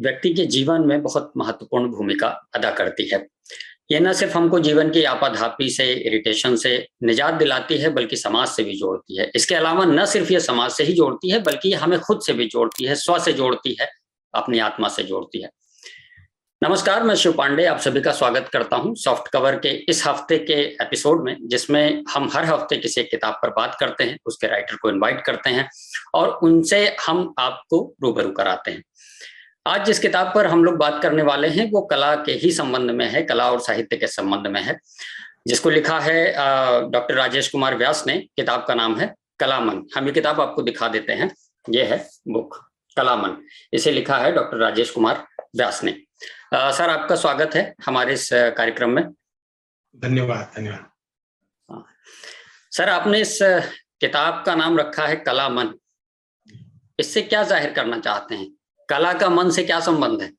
व्यक्ति के जीवन में बहुत महत्वपूर्ण भूमिका अदा करती है। ये न सिर्फ हमको जीवन की आपाधापी से, इरिटेशन से निजात दिलाती है, बल्कि समाज से भी जोड़ती है। इसके अलावा न सिर्फ ये समाज से ही जोड़ती है, बल्कि ये हमें खुद से भी जोड़ती है, स्व से जोड़ती है, अपनी आत्मा से जोड़ती है। नमस्कार, मैं शिव पांडे आप सभी का स्वागत करता हूं सॉफ्ट कवर के इस हफ्ते के एपिसोड में, जिसमें हम हर हफ्ते किसी एक किताब पर बात करते हैं, उसके राइटर को इनवाइट करते हैं और उनसे हम आपको रूबरू कराते हैं। आज जिस किताब पर हम लोग बात करने वाले हैं वो कला के ही संबंध में है, कला और साहित्य के संबंध में है, जिसको लिखा है डॉक्टर राजेश कुमार व्यास ने। किताब का नाम है कलामन। हम ये किताब आपको दिखा देते हैं। ये है बुक कलामन, इसे लिखा है डॉक्टर राजेश कुमार व्यास ने। सर, आपका स्वागत है हमारे इस कार्यक्रम में। धन्यवाद। सर, आपने इस किताब का नाम रखा है कलामन। इससे क्या जाहिर करना चाहते हैं? कला का मन से क्या संबंध है?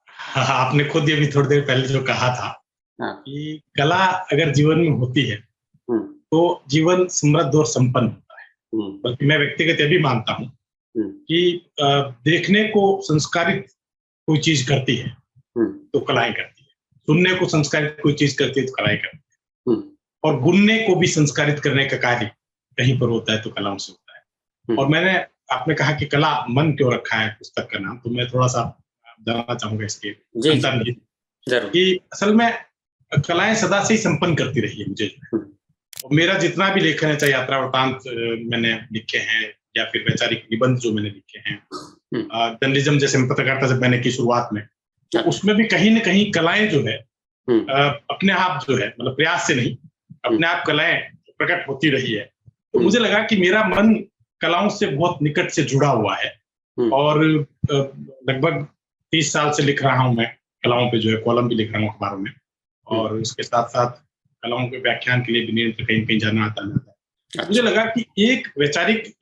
हाँ, आपने खुद ये भी थोड़ी देर पहले जो कहा था कि कला अगर जीवन में होती है तो जीवन समृद्ध और संपन्न होता है। बल्कि मैं व्यक्तिगत ये भी मानता हूँ कि देखने को संस्कारित कोई चीज करती है तो कलाएं करती है, सुनने को संस्कारित कोई चीज करती है तो कलाएं करती है, और बुनने को भी संस्कारित करने का कार्य कहीं पर होता है तो कलाओं से होता है। और आपने कहा कि कला मन क्यों रखा है पुस्तक का नाम, तो मैं थोड़ा सा जानना चाहूंगा इसके अंतर्निहित कि असल में कलाएं सदा से ही संपन्न करती रही है। मुझे मेरा जितना भी लेखन है, चाहे यात्रा वृतांत मैंने लिखे हैं या फिर वैचारिक निबंध जो मैंने लिखे हैं, जर्नलिज्म जैसे पत्रकारिता जब मैंने की शुरुआत में, तो उसमें भी कहीं ना कहीं कलाएं जो है अपने आप जो है, मतलब प्रयास से नहीं, अपने आप कलाएं प्रकट होती रही है। तो मुझे लगा कि मेरा मन कलाओं से बहुत निकट से जुड़ा हुआ है और लगभग 30 साल से लिख रहा हूं मैं कलाओं पे, जो है कॉलम भी लिख रहा हूँ अखबारों में, और इसके साथ साथ कलाओं के व्याख्यान के लिए भी निरंतर कहीं कहीं जाना आता है। मुझे लगा कि एक वैचारिक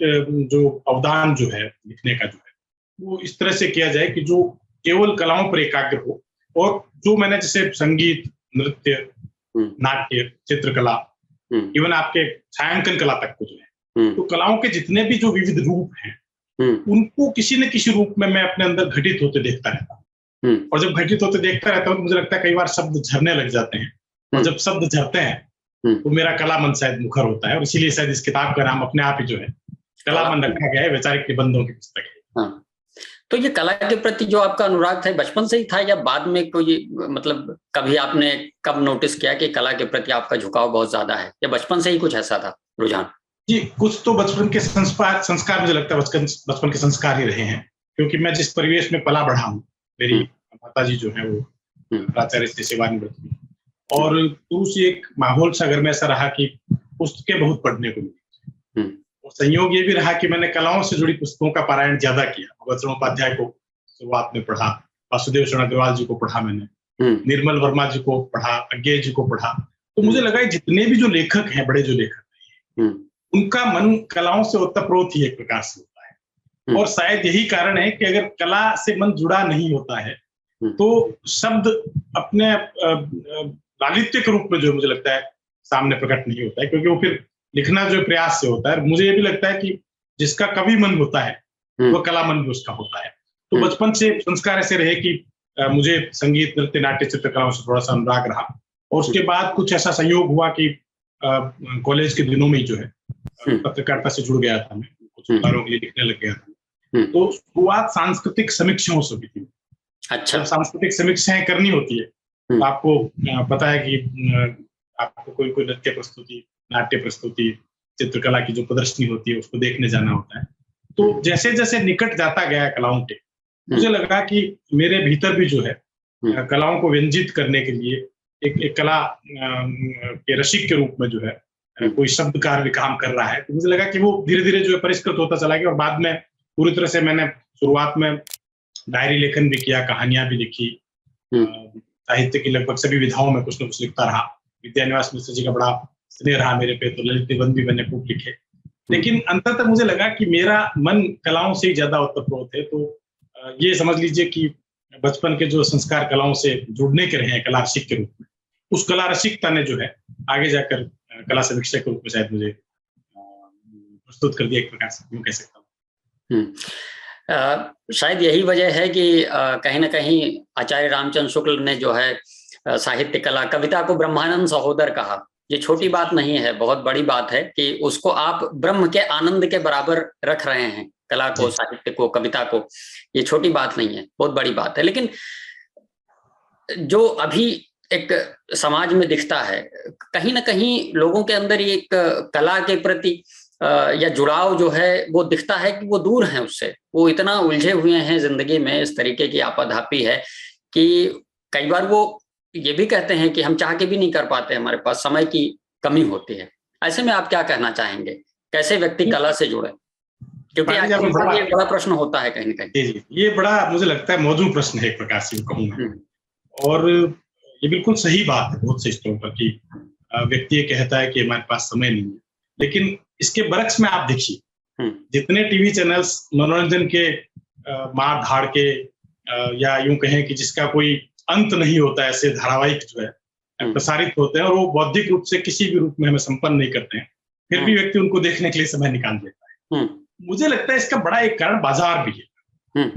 जो अवदान जो है लिखने का जो है वो इस तरह से किया जाए कि जो केवल कलाओं पर एकाग्र हो, और जो मैंने जैसे संगीत, नृत्य, नाट्य, चित्रकला, इवन आपके छायांकन कला तक को जो है, तो कलाओं के जितने भी जो विविध रूप हैं उनको किसी न किसी रूप में मैं अपने अंदर घटित होते देखता रहता हूँ। और जब घटित होते देखता रहता हूँ तो मुझे लगता है कई बार शब्द झरने लग जाते हैं, और जब शब्द झरते हैं तो मेरा कलामन शायद मुखर होता है, और इसीलिए शायद इस किताब का नाम अपने आप ही जो है कलामन रखा गया है। वैचारिक निबंधों की पुस्तक है। तो ये कला के प्रति जो आपका अनुराग था, बचपन से ही था या बाद में कोई, मतलब कभी आपने कब नोटिस किया कि कला के प्रति आपका झुकाव बहुत ज्यादा है, या बचपन से ही कुछ ऐसा था रुझान? जी, कुछ तो बचपन के संस्कार मुझे लगता है बचपन के संस्कार ही रहे हैं, क्योंकि मैं जिस परिवेश में पला बढ़ा हूँ, मेरी माताजी जो है वो प्राचार्य से सेवानिवृत्त हुई, और शुरू से एक माहौल सा घर में ऐसा रहा कि पुस्तकें बहुत पढ़ने को मिली, और संयोग ये भी रहा कि मैंने कलाओं से जुड़ी पुस्तकों का पारायण ज्यादा किया। भगवत शरण उपाध्याय को शुरुआत में पढ़ा, वासुदेव शरण अग्रवाल जी को पढ़ा मैंने, निर्मल वर्मा जी को पढ़ा, अज्ञेय जी को पढ़ा। तो मुझे लगा जितने भी जो लेखक हैं, बड़े जो लेखक हैं, उनका मन कलाओं से ओतप्रोत ही एक प्रकार से होता है। और शायद यही कारण है कि अगर कला से मन जुड़ा नहीं होता है तो शब्द अपने लालित्य के रूप में जो मुझे लगता है सामने प्रकट नहीं होता है, क्योंकि वो फिर लिखना जो प्रयास से होता है। मुझे ये भी लगता है कि जिसका कवि मन होता है वो कला मन भी उसका होता है। तो बचपन से संस्कार ऐसे रहे कि मुझे संगीत, नृत्य, नाट्य, चित्रकलाओं से थोड़ा सा अनुराग रहा, और उसके बाद कुछ ऐसा संयोग हुआ कि कॉलेज के दिनों में जो है पत्रकारिता से जुड़ गया था, मैं कुछ अखबारों के लिए लिखने लग गया था। तो शुरुआत सांस्कृतिक समीक्षाओं से हुई थी। अच्छा। जब सांस्कृतिक समीक्षाएं करनी होती है तो आपको पता है कि आपको कोई कोई नृत्य प्रस्तुति, नाट्य प्रस्तुति, चित्रकला की जो प्रदर्शनी होती है उसको देखने जाना होता है। तो जैसे जैसे निकट जाता गया कलाओं के, मुझे लगा कि मेरे भीतर भी जो है कलाओं को व्यंजित करने के लिए एक कला के रसिक के रूप में जो है कोई शब्दकार भी काम कर रहा है। तो मुझे लगा कि वो धीरे धीरे जो है परिष्कृत होता चला गया, और बाद में पूरी तरह से मैंने शुरुआत में डायरी लेखन भी किया, कहानियां भी लिखी, साहित्य की लगभग सभी विधाओं में कुछ न कुछ लिखता रहा। विद्यानिवास मिश्र जी का बड़ा स्नेह रहा मेरे पे, तो ललित निबंध भी मैंने खूब लिखे। लेकिन अंततः मुझे लगा कि मेरा मन कलाओं से ही ज्यादा ओतप्रोत है। तो ये समझ लीजिए कि बचपन के जो संस्कार कलाओं से जुड़ने के रहे हैं कला रसिक के रूप में, उस कला रसिकता ने जो है आगे जाकर कला समीक्षा के रूप में शायद मुझे प्रस्तुत कर दिया, एक प्रकार से यूं कह सकता हूँ। शायद यही वजह है कि कहीं ना कहीं आचार्य रामचंद्र शुक्ल ने जो है साहित्य कला कविता को ब्रह्मानंद सहोदर कहा। ये छोटी बात नहीं है, बहुत बड़ी बात है कि उसको आप ब्रह्म के आनंद के बराबर रख रहे हैं, कला को, साहित्य को, कविता को। ये छोटी बात नहीं है, बहुत बड़ी बात है। लेकिन जो अभी एक समाज में दिखता है, कहीं ना कहीं लोगों के अंदर ये एक कला के प्रति या जुड़ाव जो है वो दिखता है कि वो दूर हैं उससे। वो इतना उलझे हुए हैं जिंदगी में, इस तरीके की आपाधापी है कि कई बार वो ये भी कहते हैं कि हम चाह के भी नहीं कर पाते, हमारे पास समय की कमी होती है। ऐसे में आप क्या कहना चाहेंगे, कैसे व्यक्ति कला से जुड़े? क्योंकि आज ये बड़ा प्रश्न होता है कहीं ना कहीं। ये बड़ा मुझे लगता है मौजूद प्रश्न है एक प्रकार से कहूँगा, और ये बिल्कुल सही बात है बहुत से स्तरों पर कि व्यक्ति ये कहता है कि हमारे पास समय नहीं है। लेकिन इसके बरक्स में आप देखिए, जितने टीवी चैनल्स मनोरंजन के मार धाड़ के या यूं कहें कि जिसका कोई अंत नहीं होता, ऐसे धारावाहिक जो है प्रसारित होते हैं और वो बौद्धिक रूप से किसी भी रूप में हमें संपन्न नहीं करते हैं, फिर भी व्यक्ति उनको देखने के लिए समय निकाल देता है। मुझे लगता है इसका बड़ा एक कारण बाजार भी है,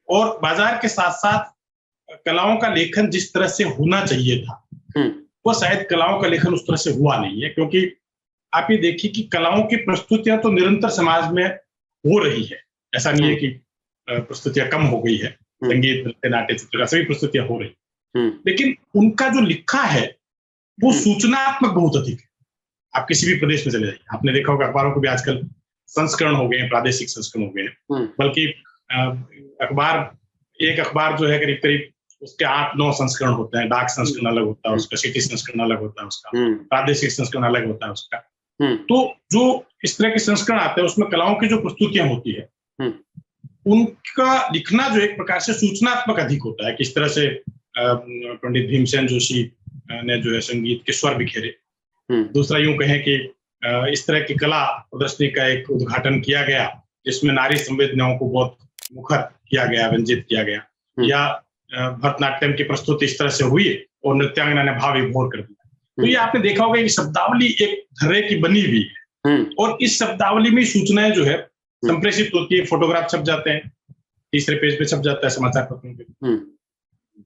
और बाजार के साथ साथ कलाओं का लेखन जिस तरह से होना चाहिए था वो शायद कलाओं का लेखन उस तरह से हुआ नहीं है। क्योंकि आप ये देखिए कि कलाओं की प्रस्तुतियां तो निरंतर समाज में हो रही है, ऐसा नहीं है कि प्रस्तुतियां कम हो गई है, संगीत, नृत्य, नाट्य, चित्रकला सभी प्रस्तुतियां हो रही, लेकिन उनका जो लिखा है वो सूचनात्मक बहुत अधिक है। आप किसी भी प्रदेश में चले जाइए, आपने देखा होगा अखबारों को भी आजकल संस्करण हो गए हैं, प्रादेशिक संस्करण हो गए हैं, बल्कि एक अखबार जो है करीब करीब उसके 8-9 संस्करण होते हैं। डाक संस्करण अलग होता है उसका, सिटी संस्करण अलग होता है उसका, प्रादेशिक संस्करण अलग होता है उसका। तो जो इस तरह के संस्करण आते हैं उसमें कलाओं की जो प्रस्तुतियां होती है उनका लिखना जो एक प्रकार से सूचनात्मक अधिक होता है। किस तरह से पंडित भीमसेन जोशी ने जो है संगीत के स्वर बिखेरे। दूसरा यूं कहें कि इस तरह की कला प्रदर्शनी का एक उद्घाटन किया गया जिसमें नारी संवेदनाओं को बहुत मुखर किया गया, व्यंजित किया गया, या भरतनाट्यम की प्रस्तुति इस तरह से हुई और नृत्यांगना ने भाव विभोर कर दिया। तो ये आपने देखा होगा कि शब्दावली एक धरे की बनी हुई है, और इस शब्दावली में सूचनाएं जो है संप्रेषित होती है, फोटोग्राफ छप जाते हैं, तीसरे पेज पे छप जाता है समाचार पत्रों पे,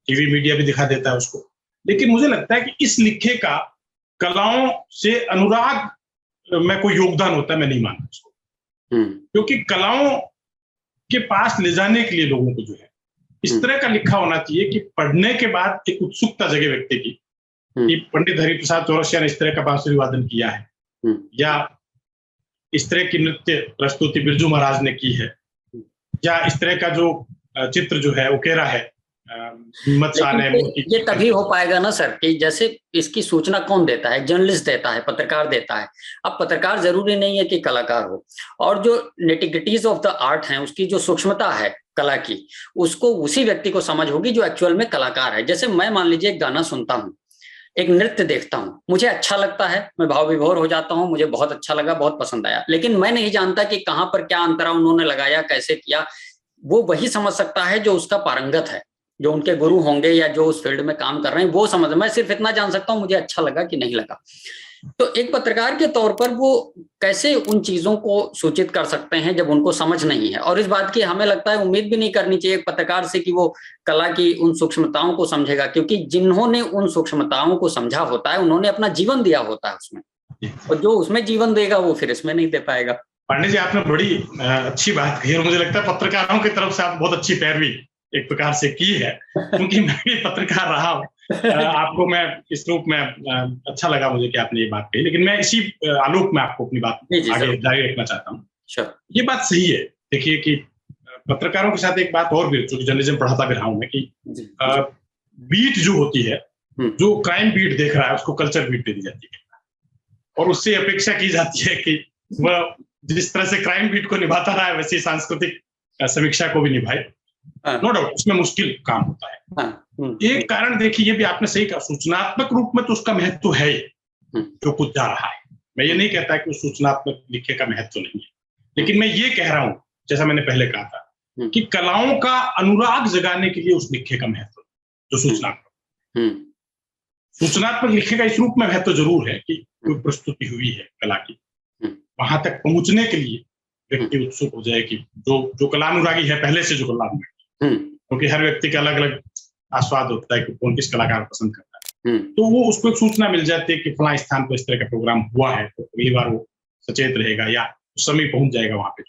टीवी मीडिया भी दिखा देता है उसको। लेकिन मुझे लगता है कि इस लिखे का कलाओं से अनुराग में कोई योगदान होता है, मैं नहीं मानता उसको। क्योंकि कलाओं के पास ले जाने के लिए लोगों को जो है इस तरह का लिखा होना चाहिए कि पढ़ने के बाद एक उत्सुकता जगे व्यक्ति की कि पंडित हरिप्रसाद चौरसिया ने इस तरह का बांसुरी वादन किया है, या इस तरह की नृत्य प्रस्तुति बिरजू महाराज ने की है, या इस तरह का जो चित्र जो है उकेरा है हिम्मत शाह ने। ये तभी हो पाएगा ना सर कि जैसे इसकी सूचना कौन देता है, जर्नलिस्ट देता है, पत्रकार देता है। अब पत्रकार जरूरी नहीं है कि कलाकार हो, और जो नेटिविटीज ऑफ द आर्ट है उसकी जो सूक्ष्मता है कला की, उसको उसी व्यक्ति को समझ होगी जो एक्चुअल में कलाकार है। जैसे मैं मान लीजिए एक गाना सुनता हूँ, एक नृत्य देखता हूँ, मुझे अच्छा लगता है, मैं भाव विभोर हो जाता हूँ, मुझे बहुत अच्छा लगा, बहुत पसंद आया, लेकिन मैं नहीं जानता कि कहाँ पर क्या अंतरा उन्होंने लगाया, कैसे किया। वो वही समझ सकता है जो उसका पारंगत है, जो उनके गुरु होंगे या जो उस फील्ड में काम कर रहे हैं वो समझ। मैं सिर्फ इतना जान सकता हूँ मुझे अच्छा लगा कि नहीं लगा। तो एक पत्रकार के तौर पर वो कैसे उन चीजों को सूचित कर सकते हैं जब उनको समझ नहीं है? और इस बात की हमें लगता है उम्मीद भी नहीं करनी चाहिए एक पत्रकार से कि वो कला की उन सूक्ष्मताओं को समझेगा, क्योंकि जिन्होंने उन सूक्ष्मताओं को समझा होता है उन्होंने अपना जीवन दिया होता है उसमें, और जो उसमें जीवन देगा वो फिर इसमें नहीं दे पाएगा। पांडे जी, आपने बड़ी अच्छी बात कही, और मुझे लगता है पत्रकारों की तरफ से आप बहुत अच्छी पैरवी एक प्रकार से की है, क्योंकि मैं भी पत्रकार रहा हूँ। आपको मैं इस रूप में अच्छा लगा मुझे कि आपने ये बात कही, लेकिन मैं इसी आलोक में आपको अपनी बात आगे जारी रखना चाहता हूँ। ये बात सही है। देखिए कि पत्रकारों के साथ एक बात और भी, जो जर्नलिज्म पढ़ाता भी रहा हूँ मैं, कि बीट जो होती है, जो क्राइम बीट देख रहा है उसको कल्चर बीट दे दी जाती है, और उससे अपेक्षा की जाती है कि वह जिस तरह से क्राइम बीट को निभाता रहा है वैसे सांस्कृतिक समीक्षा को भी निभाए। नो डाउट उसमें मुश्किल काम होता है। एक कारण देखिए, ये भी आपने सही कहा, सूचनात्मक रूप में तो उसका महत्व है जो कुछ जा रहा है। मैं ये नहीं कहता कि उस सूचनात्मक लिखे का महत्व नहीं है, लेकिन मैं ये कह रहा हूं, जैसा मैंने पहले कहा था, कि कलाओं का अनुराग जगाने के लिए उस लिखे का महत्व जो सूचनात्मक लिखे का इस रूप में महत्व जरूर है कि कोई प्रस्तुति हुई है कला की, वहां तक पहुंचने के लिए व्यक्ति उत्सुक हो जाए कि जो कलानुरागी है पहले से, जो कलानुरागी, क्योंकि हर व्यक्ति का अलग अलग आस्वाद होता है कि कौन किस कलाकार को पसंद करता है, तो वो उसको एक सूचना मिल जाती है कि फला स्थान पर इस तरह का प्रोग्राम हुआ है, तो अगली बार वो सचेत रहेगा या उस समय पहुंच जाएगा वहां पे।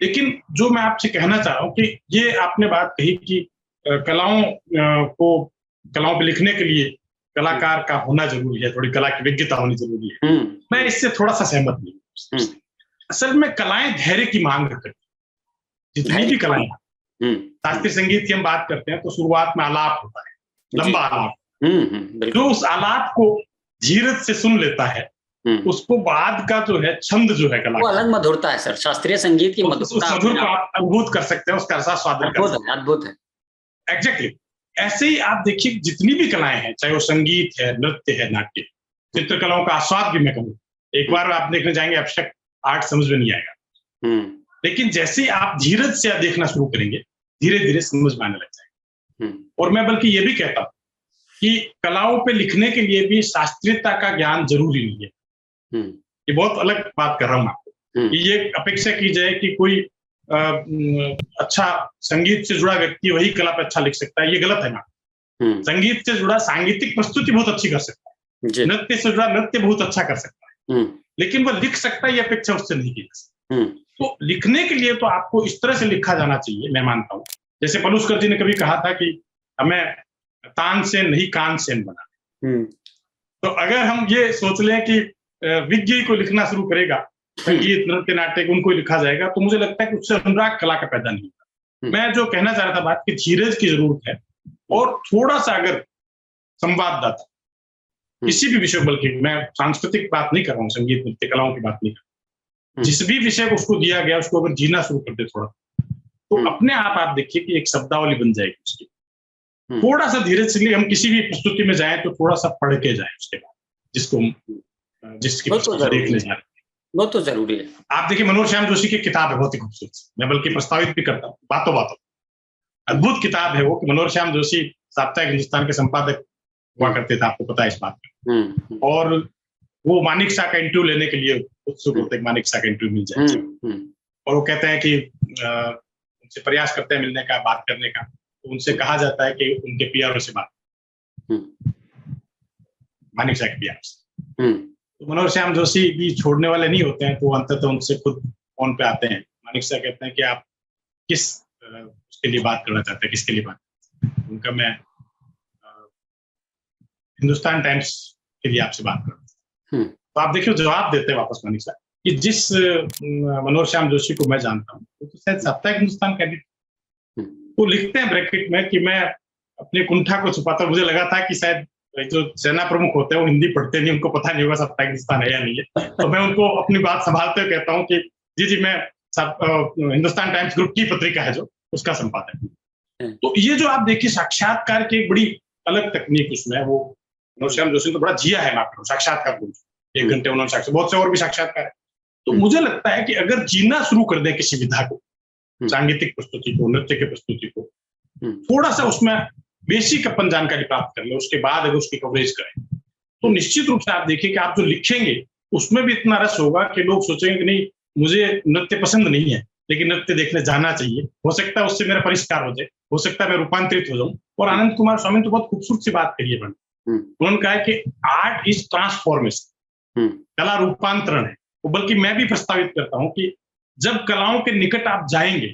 लेकिन जो मैं आपसे कहना चाह रहा हूँ कि ये आपने बात कही कि कलाओं पे लिखने के लिए कलाकार का होना जरूरी है, थोड़ी कला की विज्ञता होनी जरूरी है, मैं इससे थोड़ा सा सहमत नहीं हूँ। असल में कलाएं धैर्य की मांग करती हैं, जितनी भी कलाएं, शास्त्रीय संगीत की हम बात करते हैं तो शुरुआत में आलाप होता है, लंबा आलाप, जो उस आलाप को धीरज से सुन लेता है, उसको बाद का जो है छंद जो है कला, वो अलग मधुरता है सर, शास्त्रीय संगीत की मधुरता, उस मधुर को आप अनुभूत कर सकते हैं, उसका रसा स्वादन कर सकते हैं। अद्भुत है। एग्जैक्टली ऐसे ही आप देखिए जितनी भी कलाएं हैं, चाहे वो संगीत है, नृत्य है, नाट्य, चित्रकलाओं का आस्वाद भी मैं कहूँ, एक बार आप देखने जाएंगे एब्स्ट्रैक्ट आर्ट समझ में नहीं आएगा, लेकिन जैसे ही आप धीरज से देखना शुरू करेंगे, धीरे धीरे समझ में आने लग जाएगा। और मैं बल्कि ये भी कहता हूँ कि कलाओं पे लिखने के लिए भी शास्त्रीयता का ज्ञान जरूरी नहीं है। ये बहुत अलग बात कर रहा हूँ आपको, कि ये अपेक्षा की जाए कि कोई अच्छा संगीत से जुड़ा व्यक्ति वही कला पे अच्छा लिख सकता है, ये गलत है ना। संगीत से जुड़ा सांगीतिक प्रस्तुति बहुत अच्छी कर सकता है, नृत्य से जुड़ा नृत्य बहुत अच्छा कर सकता है, लेकिन वह लिख सकता है ये अपेक्षा उससे नहीं की जा सकती। तो लिखने के लिए तो आपको इस तरह से लिखा जाना चाहिए, मैं मानता हूँ। जैसे पलुस्कर जी ने कभी कहा था कि हमें तानसेन नहीं कानसेन बना। तो अगर हम ये सोच लें कि विज्ञ को लिखना शुरू करेगा, संगीत नृत्य नाट्य उनको लिखा जाएगा, तो मुझे लगता है कि उससे अनुराग कला का पैदा नहीं होगा। मैं जो कहना चाह रहा था बात कि धीरज की जरूरत है, और थोड़ा सा अगर संवाददाता किसी भी विषय, बल्कि मैं सांस्कृतिक बात नहीं कर रहा हूँ, संगीत नृत्य कलाओं की बात नहीं कर रहा हूँ, जिस भी विषय को उसको दिया गया उसको अगर जीना शुरू कर दे थोड़ा, तो अपने आप देखिए कि एक शब्दावली बन जाएगी उसकी। थोड़ा सा धीरज से हम किसी भी प्रस्तुति में जाएं तो थोड़ा सा पढ़ के जाएं उसके बाद, जिसकी देखने जा रहे हैं, वो तो जरूरी है। आप देखिए मनोहर श्याम जोशी की किताब है बहुत ही खूबसूरत, मैं बल्कि प्रस्तावित भी करता हूँ बातों बातों, अद्भुत किताब है वो, कि मनोहर श्याम जोशी साप्ताहिक हिंदुस्तान के संपादक हुआ करते थे, आपको पता है इस बात में, और वो मानिक शाह का इंटरव्यू लेने के लिए उत्सुक होते हैं, मानिक शाह का इंटरव्यू मिल जाए, और वो कहते हैं कि उनसे प्रयास करते हैं मिलने का, बात करने का, तो उनसे कहा जाता है कि उनके पीआरओ से बात, मानिक शाह के पीआरओ से। तो मनोहर श्याम जोशी भी छोड़ने वाले नहीं होते हैं, तो अंततः उनसे खुद फोन पे आते हैं, मानिक शाह कहते हैं कि आप किस उसके लिए बात करना चाहते हैं, किसके लिए बात, उनका मैं हिंदुस्तान टाइम्स के लिए आपसे बात करता हूँ। तो आप देखिए जवाब देते हैं वापस मानिक शाह कि जिस मनोहर श्याम जोशी को मैं जानता हूँ तो शायद साप्ताहिक हिंदुस्तान का एडिटर, वो लिखते हैं ब्रैकेट में कि मैं अपने कुंठा को छुपाता, मुझे लगा था कि शायद जो सेना प्रमुख होते हैं वो हिंदी पढ़ते नहीं, उनको पता नहीं होगा साप्ताहिक हिंदुस्तान है या नहीं है, तो मैं उनको अपनी बात संभालते हुए कहता हूँ कि जी मैं हिंदुस्तान टाइम्स ग्रुप की पत्रिका है जो, उसका संपादक हूँ। तो ये जो आप देखिए साक्षात्कार की एक बड़ी अलग तकनीक उसमें, वो मनोहर श्याम जोशी तो बड़ा जिया है ना साक्षात्कार, 1 घंटे उन्होंने साक्षात्कार, बहुत से और भी साक्षात्कार है। तो मुझे लगता है कि अगर जीना शुरू कर दें किसी विधा को, सांगीतिक प्रस्तुति को, नृत्य की प्रस्तुति को, थोड़ा सा उसमें बेसिक अपन जानकारी प्राप्त कर ले, उसके बाद अगर उसकी कवरेज करें, तो निश्चित रूप से आप देखिए कि आप जो लिखेंगे उसमें भी इतना रस होगा कि लोग सोचेंगे कि नहीं मुझे नृत्य पसंद नहीं है लेकिन नृत्य देखने जाना चाहिए, हो सकता है उससे मेरा परिष्कार हो जाए, हो सकता है मैं रूपांतरित हो जाऊं। और आनंद कुमार स्वामी ने तो बहुत खूबसूरत सी बात कही है, उन्होंने कहा है कि आर्ट इज ट्रांसफॉर्मेशन, कला रूपांतरण है। बल्कि मैं भी प्रस्तावित करता हूं कि जब कलाओं के निकट आप जाएंगे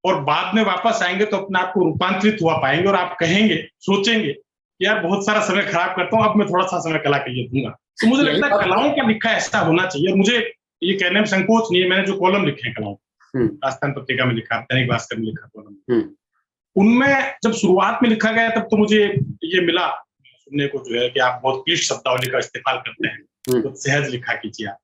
और बाद में वापस आएंगे तो अपने आप को रूपांतरित हुआ पाएंगे, और आप कहेंगे, सोचेंगे यार बहुत सारा समय खराब करता हूँ, अब मैं थोड़ा सा समय कला के लिए दूंगा। तो मुझे लगता है कलाओं का लिखा ऐसा होना चाहिए, और मुझे ये कहने में संकोच नहीं है, मैंने जो कॉलम लिखे हैं कलाओं, राजस्थान पत्रिका में लिखा, दैनिक भास्कर में लिखा कॉलम, उनमें जब शुरुआत में लिखा गया तब तो मुझे ये मिला सुनने को जो है कि आप बहुत क्लिष्ट शब्दावली का इस्तेमाल करते हैं, बहुत सहज लिखा कीजिए आप,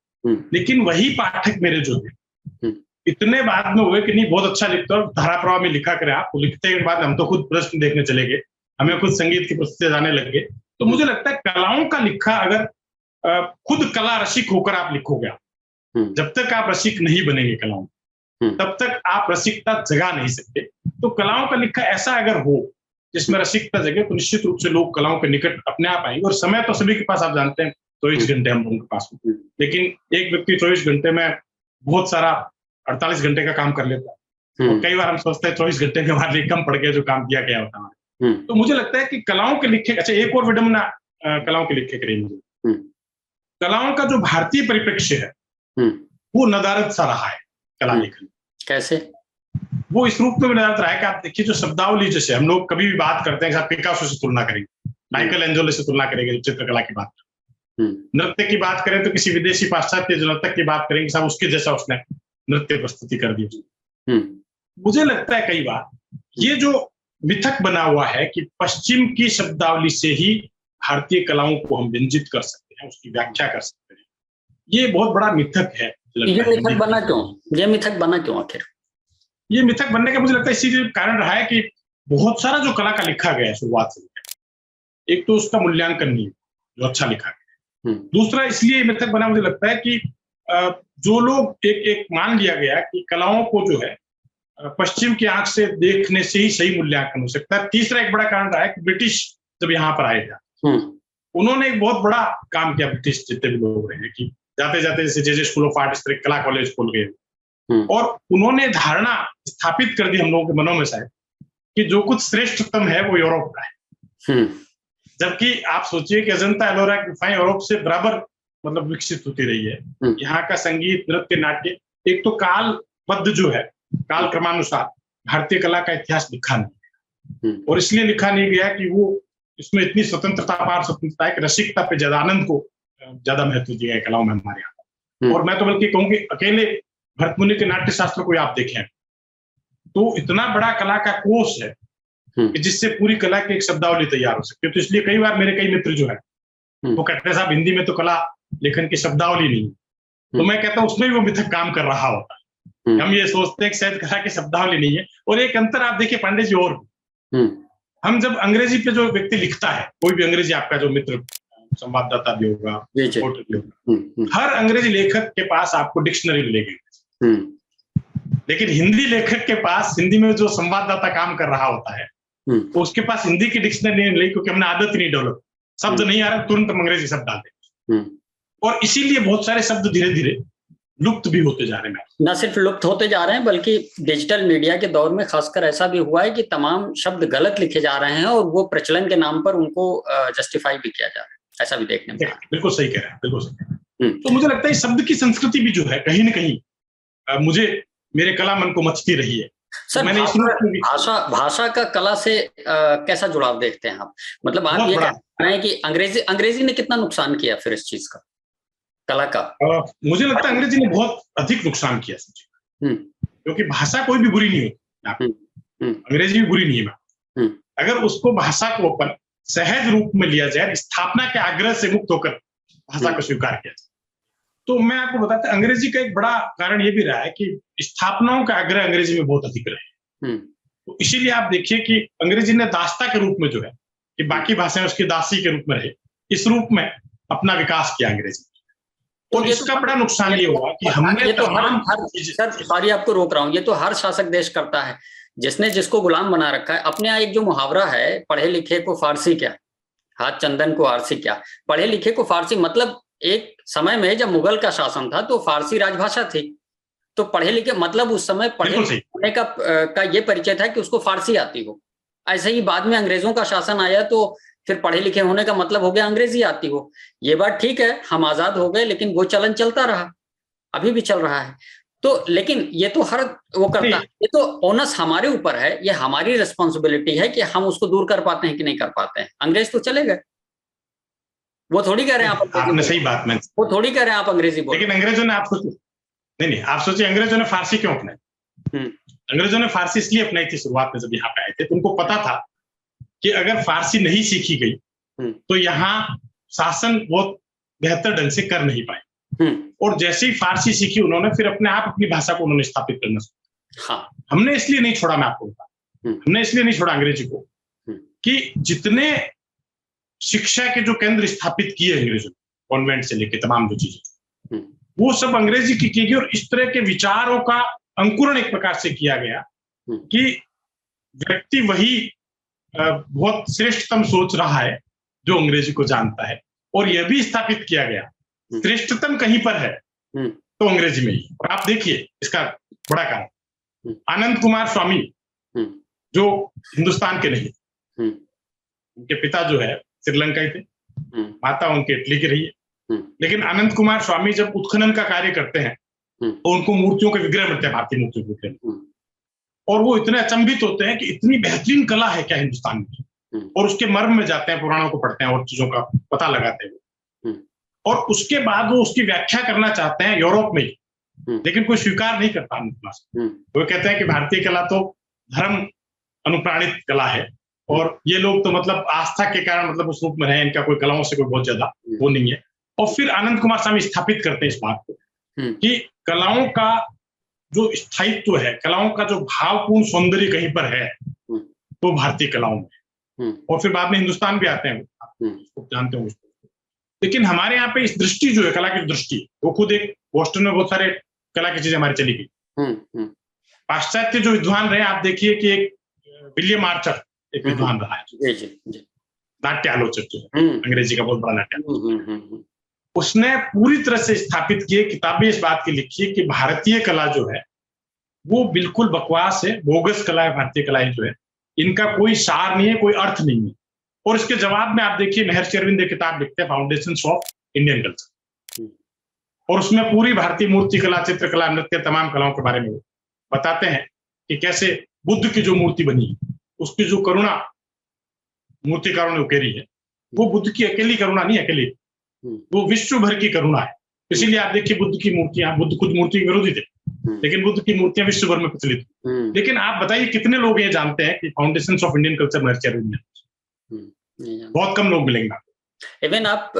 लेकिन वही पाठक मेरे जो है इतने बाद में हुए कि नहीं बहुत अच्छा लिखते हो, धारा प्रवाह में लिखा करें आप, लिखते के बाद हम तो खुद प्रश्न देखने चले गए, हमें खुद संगीत की प्रस्तुति जाने लग गए। तो मुझे लगता है कलाओं का लिखा अगर खुद कला रसिक होकर आप लिखोगे, जब तक आप रसिक नहीं बनेंगे कलाओं, तब तक आप रसिकता जगा नहीं सकते। तो कलाओं का लिखा ऐसा अगर हो जिसमें रसिकता जगे, तो निश्चित रूप से लोग कलाओं के निकट अपने आप आएंगे। और समय तो सभी के पास, आप जानते हैं 24 घंटे हम लोगों के पास, लेकिन एक व्यक्ति 24 घंटे में बहुत सारा 48 घंटे का काम कर लेता है, और कई बार हम सोचते हैं 24 घंटे के हमारे लिए कम पड़ गया जो काम किया गया होता है। तो मुझे लगता है कि कलाओं के लिखे, अच्छा एक और विडम्बना कलाओं के लिखे करें, मुझे कलाओं का जो भारतीय परिप्रेक्ष्य है वो नदारद सा रहा है कला लेखन। कैसे? वो इस रूप में नदारद रहा है कि आप देखिए जो शब्दावली, जैसे हम लोग कभी भी बात करते हैं कि आप पिकासो से तुलना करेंगे, माइकल एंजेलो से तुलना करेंगे चित्रकला की बात, नृत्य की बात करें तो किसी विदेशी पाश्चात्य जो नर्तक की बात करेंगे साहब उसके जैसा उसने नृत्य प्रस्तुति कर दी। मुझे लगता है कई बार ये जो मिथक बना हुआ है कि पश्चिम की शब्दावली से ही भारतीय कलाओं को हम व्यंजित कर सकते हैं, उसकी व्याख्या कर सकते हैं, ये बहुत बड़ा मिथक है। ये मिथक बना क्यों? ये मिथक बना क्यों आखिर? ये मिथक बनने का मुझे लगता है इसी कारण रहा है कि बहुत सारा जो कला का लिखा गया है शुरुआत से, एक तो उसका मूल्यांकन नहीं जो अच्छा लिखा गया, दूसरा इसलिए मिथक बना मुझे लगता है कि जो लोग एक मान लिया गया कि कलाओं को जो है पश्चिम की आंख से देखने से ही सही मूल्यांकन हो सकता है। तीसरा एक बड़ा कारण रहा है कि ब्रिटिश जब यहाँ पर आए थे उन्होंने एक बहुत बड़ा काम किया, ब्रिटिश जितने भी लोग रहे, कि जाते जाते जैसे जे स्कूल ऑफ आर्ट, इस तरह कला कॉलेज खोल गए और उन्होंने धारणा स्थापित कर दी हम लोगों के मनों में शायद कि जो कुछ श्रेष्ठतम है वो यूरोप का है। जबकि आप सोचिए कि अजंता एलोरा की गुफाएं यूरोप से बराबर मतलब विकसित होती रही है। यहाँ का संगीत, नृत्य, नाट्य, एक तो कालबद्ध जो है, काल क्रमानुसार भारतीय कला का इतिहास लिखा नहीं, और इसलिए लिखा नहीं गया कि वो इसमें इतनी स्वतंत्रता है कि रसिकता पे ज्यादा, आनंद को ज्यादा महत्व दिया है कलाओं में हमारे यहाँ। और मैं तो बल्कि कहूँ कि अकेले भरतमुनि के नाट्य शास्त्र को आप देखें तो इतना बड़ा कला का कोष है कि जिससे पूरी कला की एक शब्दावली तैयार हो सकती है। तो इसलिए कई बार मेरे कई मित्र जो है वो कहते हैं साहब हिंदी में तो कला लेखन की शब्दावली नहीं, तो मैं कहता हूँ उसमें भी वो मिथक काम कर रहा होता है। हम ये सोचते हैं कि शायद कला की शब्दावली नहीं है। और एक अंतर आप देखिए पांडे जी, और हम जब अंग्रेजी पे जो व्यक्ति लिखता है, कोई भी अंग्रेजी आपका जो मित्र संवाददाता भी होगा, रिपोर्टर भी होगा, हर अंग्रेजी लेखक के पास आपको डिक्शनरी मिलेगी, लेकिन हिंदी लेखक के पास हिंदी में जो संवाददाता काम कर रहा होता है तो उसके पास हिंदी की डिक्शनरी नहीं मिलेगी, क्योंकि हमने आदत ही नहीं डेवलप, शब्द नहीं आ रहा तुरंत हम अंग्रेजी शब्द डाल देंगे, और इसीलिए बहुत सारे शब्द धीरे धीरे लुप्त भी होते जा रहे हैं। न सिर्फ लुप्त होते जा रहे हैं बल्कि डिजिटल मीडिया के दौर में खासकर ऐसा भी हुआ है कि तमाम शब्द गलत लिखे जा रहे हैं और वो प्रचलन के नाम पर उनको जस्टिफाई भी किया जा रहा है, ऐसा भी देखने में। बिल्कुल सही कह रहे हैं, बिल्कुल सही कह रहे हैं। तो मुझे लगता है शब्द की संस्कृति भी जो है कहीं न कहीं मुझे मेरे कला मन को मचती रही है। सर, मैंने भाषा का कला से कैसा जुड़ाव देखते हैं आप? मतलब आप ये कह रहे हैं कि अंग्रेजी ने कितना नुकसान किया फिर इस चीज का, कला का? मुझे लगता है अंग्रेजी ने बहुत अधिक नुकसान किया, क्योंकि भाषा कोई भी बुरी नहीं होती, अंग्रेजी भी बुरी नहीं है। अगर उसको भाषा को अपन सहज रूप में लिया जाए, स्थापना के आग्रह से मुक्त होकर भाषा को स्वीकार किया जाए, तो मैं आपको बताता हूं अंग्रेजी का एक बड़ा कारण ये भी रहा है कि स्थापनाओं का आग्रह अंग्रेजी में बहुत अधिक रहे। तो इसीलिए आप देखिए कि अंग्रेजी ने दास्ता के रूप में जो है कि बाकी भाषाएं उसकी दासी के रूप में रहे, इस रूप में अपना विकास किया अंग्रेजी। तो इसका बड़ा नुकसान ये हुआ कि हमने ये तो सर सॉरी आपको रोक रहा हूँ, ये तो हर शासक देश करता है जिसने जिसको गुलाम बना रखा है। अपने यहाँ एक जो मुहावरा है, पढ़े लिखे को फारसी क्या, हाथ चंदन को आरसी क्या। पढ़े लिखे को फारसी मतलब एक समय में जब मुगल का शासन था तो फारसी राजभाषा थी, तो पढ़े लिखे मतलब उस समय पढ़े लिखने का ये परिचय था कि उसको फारसी आती हो। ऐसे ही बाद में अंग्रेजों का शासन आया तो फिर पढ़े लिखे होने का मतलब हो गया अंग्रेजी आती हो। ये बात ठीक है, हम आजाद हो गए, लेकिन वो चलन चलता रहा, अभी भी चल रहा है। तो लेकिन ये तो हर वो करता है, ये तो ओनस हमारे ऊपर है, ये हमारी रिस्पॉन्सिबिलिटी है कि हम उसको दूर कर पाते हैं कि नहीं कर पाते हैं। अंग्रेज तो चले गए, वो थोड़ी कह रहे हैं आपने सही बात में, वो थोड़ी कह रहे हैं आप अंग्रेजी बोलो। लेकिन अंग्रेजों ने, आप सोचिए नहीं आप सोचिए अंग्रेजों ने फारसी क्यों अपनाई? अंग्रेजों ने फारसी इसलिए अपनाई थी शुरुआत में, जब यहाँ पे आए थे तो उनको पता था कि अगर फारसी नहीं सीखी गई तो यहाँ शासन बहुत बेहतर ढंग से कर नहीं पाए। और जैसे ही फारसी सीखी उन्होंने, फिर अपने आप अपनी भाषा को उन्होंने स्थापित करना शुरू। हाँ, हमने इसलिए नहीं छोड़ा, मैं आपको बता, हमने इसलिए नहीं छोड़ा अंग्रेजी को कि जितने शिक्षा के जो केंद्र स्थापित किए अंग्रेजों, कॉन्वेंट से लेके तमाम जो चीजें, वो सब अंग्रेजी की गई। और इस तरह के विचारों का अंकुरण एक प्रकार से किया गया कि व्यक्ति वही बहुत श्रेष्ठतम सोच रहा है जो अंग्रेजी को जानता है। और यह भी स्थापित किया गया श्रेष्ठतम कहीं पर है तो अंग्रेजी में ही। और आप देखिए इसका बड़ा कारण, आनंद कुमार स्वामी जो हिंदुस्तान के नहीं, उनके पिता जो है श्रीलंकाई थे, माता उनके इटली की रही है, लेकिन आनंद कुमार स्वामी जब उत्खनन का कार्य करते हैं तो उनको मूर्तियों के विग्रह मिलते हैं, भारतीय मूर्तियों के विग्रह, और वो इतने अचंभित होते हैं कि इतनी बेहतरीन कला है क्या हिंदुस्तान की, और उसके मर्म में जाते हैं, पुराणों को पढ़ते हैं और चीजों का पता लगाते हैं, और उसके बाद वो उसकी व्याख्या करना चाहते हैं यूरोप में, लेकिन कोई स्वीकार नहीं करता। वो कहते हैं कि भारतीय कला तो धर्म अनुप्राणित कला है, और ये लोग तो मतलब आस्था के कारण मतलब उस रूप में रहे, इनका कोई कलाओं से कोई बहुत ज्यादा वो नहीं है। और फिर आनंद कुमार स्वामी स्थापित करते हैं इस बात को कि कलाओं का जो स्थायित्व है, कलाओं का जो भावपूर्ण सौंदर्य कहीं पर है तो भारतीय कलाओं में, और फिर बाद में हिंदुस्तान भी आते हैं, आप जानते होंगे। लेकिन हमारे यहाँ पे इस दृष्टि जो है, कला की दृष्टि, वो खुद एक बोस्टन में बहुत सारे कला की चीजें हमारी चली गई। पाश्चात्य जो विद्वान रहे, आप देखिए कि एक विलियम आर्चर एक विद्वान रहा है, नाट्य आलोचक जो है, अंग्रेजी का बहुत बड़ा नाट्य आलोचक, उसने पूरी तरह से स्थापित किए, किताबें इस बात की लिखी है कि भारतीय कला जो है वो बिल्कुल बकवास है, बोगस कला है, भारतीय कलाएं जो है इनका कोई सार नहीं है, कोई अर्थ नहीं है। और इसके जवाब में आप देखिए महर्षि अरविंद एक किताब लिखते हैं, फाउंडेशंस ऑफ इंडियन कल्चर, और उसमें पूरी भारतीय मूर्ति कला, चित्रकला, नृत्य, तमाम कलाओं के बारे में बताते हैं कि कैसे बुद्ध की जो मूर्ति बनी, उसकी जो करुणा मूर्तिकारों ने उकेरी है, वो बुद्ध की अकेली करुणा नहीं, अकेली वो विश्व भर की करुणा है। इसीलिए आप देखिए बुद्ध की मूर्तियां, बुद्ध खुद मूर्ति के विरोधी थे, लेकिन बुद्ध की मूर्तियां विश्व भर में प्रचलित। लेकिन आप बताइए कितने लोग ये जानते हैं कि फाउंडेशंस ऑफ इंडियन कल्चर महर्षि अरविंद ने? बहुत कम लोग मिलेंगे आपको। इवन आप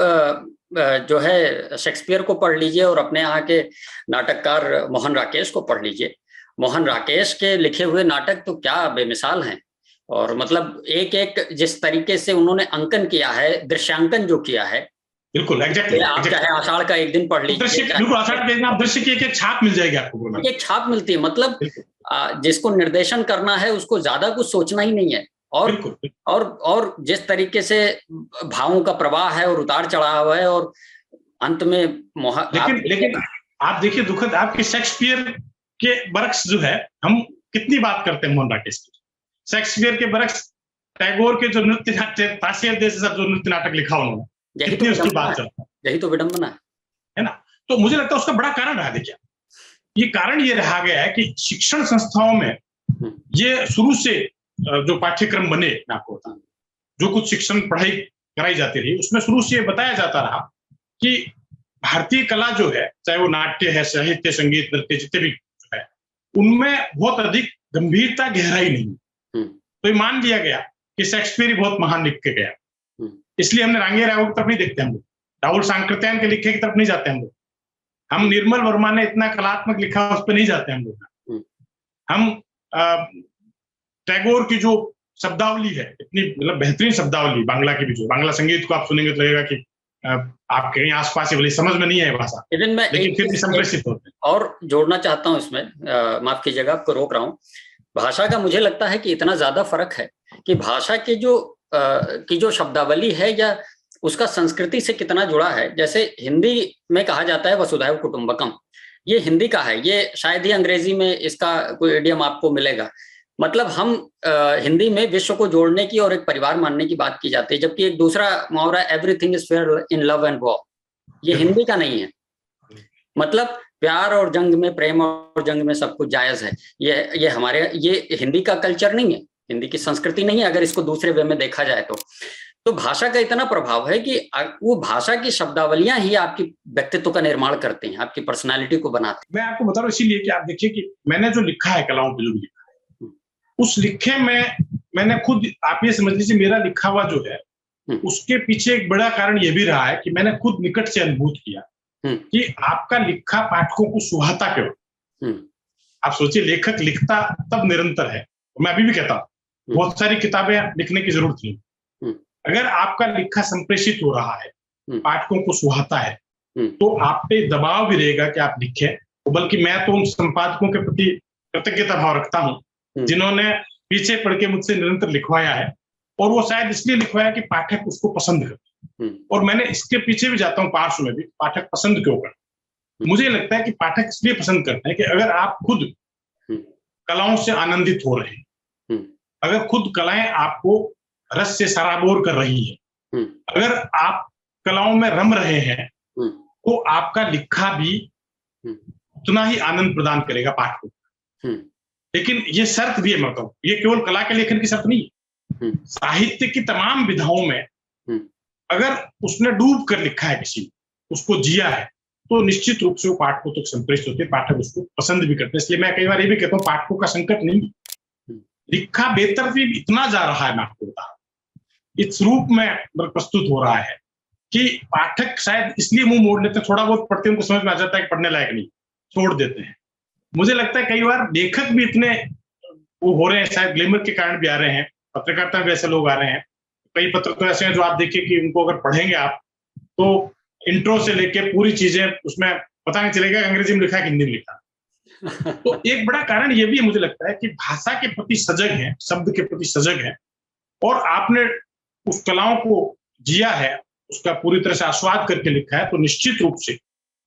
जो है शेक्सपियर को पढ़ लीजिए और अपने यहाँ के नाटककार मोहन राकेश को पढ़ लीजिए। मोहन राकेश के लिखे हुए नाटक तो क्या बेमिसाल हैं, और मतलब एक एक जिस तरीके से उन्होंने अंकन किया है, दृश्यांकन जो किया है, बिल्कुल एग्जैक्टली। आप चाहे आषाढ़ का एक दिन पढ़ लीजिए, बिल्कुल आषाढ़ के दिन आप दृश्य की एक छाप मिल जाएगी आपको, एक छाप मिलती है। मतलब जिसको निर्देशन करना है उसको ज्यादा कुछ सोचना ही नहीं है, और जिस तरीके से भावों का प्रवाह है और उतार चढ़ाव है, और अंत में लेकिन आप देखिए दुखद, आपके शेक्सपियर के बरक्स जो है, हम कितनी बात करते हैं मोहन राकेश की, शेक्सपियर के बरक्स, टैगोर के जो नृत्य नाट्य, ताशेर देश जो नृत्य नाटक लिखा उन्होंने, उसकी बात चलता है, यही तो विडंबना है ना। तो मुझे लगता है उसका बड़ा कारण रहा, देखिए ये कारण ये रहा गया है कि शिक्षण संस्थाओं में ये शुरू से जो पाठ्यक्रम बने, मैं आपको बता, जो कुछ शिक्षण पढ़ाई कराई जाती रही, उसमें शुरू से बताया जाता रहा कि भारतीय कला जो है, चाहे वो नाट्य है, साहित्य, संगीत, नृत्य, जितने भी है, उनमें बहुत अधिक गंभीरता, गहराई नहीं। तो ये मान लिया गया कि शेक्सपियर बहुत महान लिख के गया, इसलिए हमने रांगे राव की तरफ नहीं देखते, हम लोग राहुल सांकृत्यायन के लिखे की तरफ नहीं जाते, हम निर्मल वर्मा ने इतना कलात्मक लिखा उस पर नहीं जाते हम लोग। हम टैगोर की जो शब्दावली है, इतनी मतलब बेहतरीन शब्दावली, बांग्ला की भी, जो बांग्ला संगीत को आप सुनेंगे तो लगेगा कि आप कहीं आसपास ही, समझ में नहीं है भाषा, लेकिन फिर भी संप्रेषित होते हैं। और जोड़ना चाहता हूँ इसमें, माफ कीजिएगा आपको रोक रहा हूँ, भाषा का मुझे लगता है कि इतना ज्यादा फर्क है कि भाषा की जो शब्दावली है या उसका संस्कृति से कितना जुड़ा है। जैसे हिंदी में कहा जाता है वसुधैव कुटुंबकम, ये हिंदी का है, ये शायद ही अंग्रेजी में इसका कोई इडियम आपको मिलेगा। मतलब हम हिंदी में विश्व को जोड़ने की और एक परिवार मानने की बात की जाती है, जबकि एक दूसरा मुहावरा everything is fair in love and war, ये हिंदी का नहीं है। मतलब प्यार और जंग में, प्रेम और जंग में सब कुछ जायज है। ये हमारे, ये हिंदी का कल्चर नहीं है, हिंदी की संस्कृति नहीं है, अगर इसको दूसरे वे में देखा जाए तो भाषा का इतना प्रभाव है कि वो भाषा की शब्दावलियां ही आपकी व्यक्तित्व का निर्माण करते हैं, आपकी पर्सनालिटी को बनाते हैं। मैं आपको बता रहा हूँ इसीलिए कि आप देखिए कि मैंने जो लिखा है, कलाओं पे जो भी लिखा है, उस लिखे में मैंने खुद, आप ये समझ लीजिए मेरा लिखा हुआ जो है, उसके पीछे एक बड़ा कारण ये भी रहा है कि मैंने खुद निकट से अनुभूत किया कि आपका लिखा पाठकों को सुहाता क्यों। आप सोचिए, लेखक लिखता तब निरंतर है, मैं अभी भी कहता हूँ बहुत सारी किताबें लिखने की जरूरत नहीं। अगर आपका लिखा संप्रेषित हो रहा है, पाठकों को सुहाता है, तो आप पे दबाव भी रहेगा कि आप लिखें। बल्कि मैं तो उन संपादकों के प्रति कृतज्ञता भाव रखता हूं जिन्होंने पीछे पढ़ के मुझसे निरंतर लिखवाया है, और वो शायद इसलिए लिखवाया कि पाठक उसको पसंद करे। और मैंने इसके पीछे भी जाता हूँ, पार्श्व में भी, पाठक पसंद क्यों कर, मुझे लगता है कि पाठक इसलिए पसंद करते हैं कि अगर आप खुद कलाओं से आनंदित हो रहे हैं, अगर खुद कलाएं आपको रस से सराबोर कर रही हैं, अगर आप कलाओं में रम रहे हैं, तो आपका लिखा भी उतना ही आनंद प्रदान करेगा पाठकों को। लेकिन ये शर्त भी है, मतलब ये केवल कला के लेखन की शर्त नहीं है, साहित्य की तमाम विधाओं में अगर उसने डूब कर लिखा है, किसी उसको जिया है, तो निश्चित रूप से वो पाठकों तक संप्रेषित होते हैं, पाठक उसको पसंद भी करते हैं। इसलिए मैं कई बार ये भी कहता हूँ, पाठकों का संकट नहीं, लिखा बेतरतीब इतना जा रहा है, मैं आपको बता रहा हूं, इस रूप में प्रस्तुत हो रहा है कि पाठक शायद इसलिए मुंह मोड़ लेते हैं, थोड़ा बहुत पढ़ते हैं उनको समझ में आ जाता है कि पढ़ने लायक नहीं, छोड़ देते हैं। मुझे लगता है कई बार लेखक भी इतने वो हो रहे हैं, शायद ग्लैमर के कारण भी आ रहे हैं, पत्रकारिता में ऐसे लोग आ रहे हैं, कई पत्र तो ऐसे हैं जो आप देखिए कि उनको अगर पढ़ेंगे आप तो इंट्रो से लेके पूरी चीजें उसमें पता नहीं चलेगा अंग्रेजी में लिखा है कि हिंदी में लिखा। तो एक बड़ा कारण ये भी मुझे लगता है कि भाषा के प्रति सजग है, शब्द के प्रति सजग है, और आपने उस कलाओं को जिया है, उसका पूरी तरह से आस्वाद करके लिखा है, तो निश्चित रूप से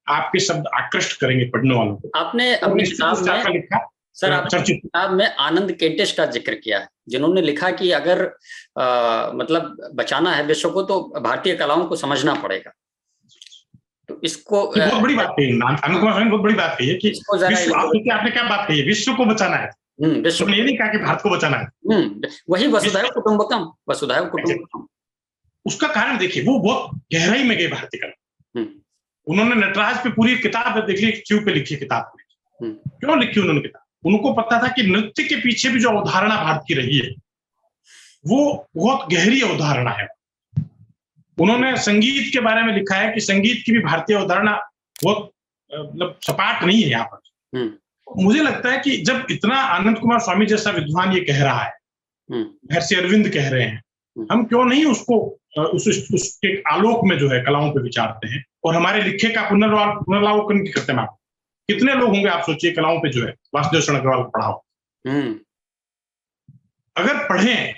आपके शब्द आकृष्ट करेंगे पढ़ने वालों को। आपने अपनी किताब में लिखा सर, आपने किताब में आनंद केटिश का जिक्र किया है, जिन्होंने लिखा कि अगर मतलब बचाना है विश्व को तो भारतीय कलाओं को समझना पड़ेगा। तो इसको बहुत बड़ी बात कही, बहुत बड़ी बात कही है कि विश्व, आपने क्या बात कही है, विश्व को बचाना है। विश्व ने ये नहीं कहा कि भारत को बचाना है। वही वसुधैव कुटुंबकम, वसुधैव कुटुंबकम। उसका कारण देखिए, वो बहुत गहराई में गए भारतीय कला। उन्होंने नटराज पे पूरी किताब देख ली, शिव पे लिखी किताब। क्यों लिखी उन्होंने किताब? उनको पता था कि नृत्य के पीछे भी जो अवधारणा भारत की रही है वो बहुत गहरी अवधारणा है। उन्होंने संगीत के बारे में लिखा है कि संगीत की भी भारतीय अवधारणा बहुत मतलब सपाट नहीं है यहाँ पर। मुझे लगता है कि जब इतना आनंद कुमार स्वामी जैसा विद्वान ये कह रहा है, महर्षि अरविंद कह रहे हैं, हम क्यों नहीं उसको उसके आलोक में जो है कलाओं पे विचारते हैं और हमारे लिखे का पुनरावलोकन करते हैं। कितने लोग होंगे आप सोचिए कलाओं पे जो है वासुदेव शरण अग्रवाल को पढ़ाओ, अगर पढ़ें